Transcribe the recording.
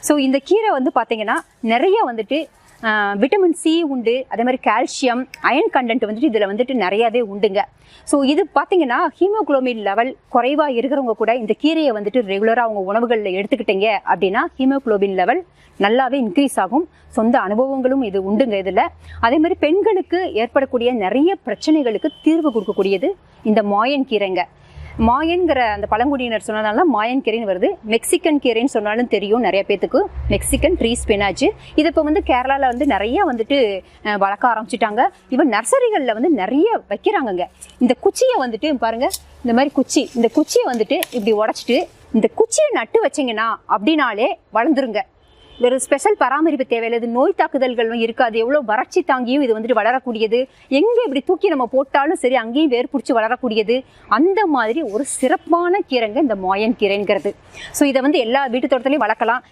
So இந்த கீரை வந்து பார்த்தீங்கன்னா நிறைய வந்துட்டு விட்டமின் சி உண்டு, அதே மாதிரி கால்சியம், அயன் கண்டென்ட் வந்துட்டு இதில் வந்துட்டு நிறையாவே உண்டுங்க. ஸோ இது பார்த்தீங்கன்னா ஹீமோகுளோபின் லெவல் குறைவாக இருக்கிறவங்க கூட இந்த கீரையை வந்துட்டு ரெகுலராக அவங்க உணவுகளில் எடுத்துக்கிட்டீங்க அப்படின்னா ஹீமோகுளோபின் லெவல் நல்லாவே இன்க்ரீஸ் ஆகும். சொந்த அனுபவங்களும் இது உண்டுங்க இதில். அதே மாதிரி பெண்களுக்கு ஏற்படக்கூடிய நிறைய பிரச்சனைகளுக்கு தீர்வு கொடுக்கக்கூடியது இந்த மாயன் கீரைங்க. மாயன்கிற அந்த பழங்குடியினர் சொன்னதால மாயன் கீரைன்னு வருது. மெக்சிகன் கீரைன்னு சொன்னாலும் தெரியும் நிறைய பேத்துக்கு. மெக்சிகன் ட்ரீ ஸ்பினாச் இது இப்போ வந்து கேரளாவில் வந்து நிறைய வந்துட்டு வளர்க்க ஆரம்பிச்சிட்டாங்க. இவன் நர்சரிகளில் வந்து நிறைய வைக்கிறாங்கங்க. இந்த குச்சியை வந்துட்டு பாருங்க, இந்த மாதிரி குச்சி, இந்த குச்சியை வந்துட்டு இப்படி உடச்சிட்டு இந்த குச்சியை நட்டு வச்சிங்கன்னா அப்படின்னாலே வளர்ந்துருங்க. ஒரு ஸ்பெஷல் பராமரிப்பு தேவையில்லை. நோய் தாக்குதல்களும் இருக்காது. எவ்வளோ வறட்சி தாங்கியும் இது வந்துட்டு வளரக்கூடியது. எங்கே இப்படி தூக்கி நம்ம போட்டாலும் சரி அங்கேயும் வேர் பிடிச்சி வளரக்கூடியது. அந்த மாதிரி ஒரு சிறப்பான கீரைங்க இந்த மாயன் கீரைங்கிறது. ஸோ இதை வந்து எல்லா வீட்டு தோட்டத்துலையும் வளர்க்கலாம்.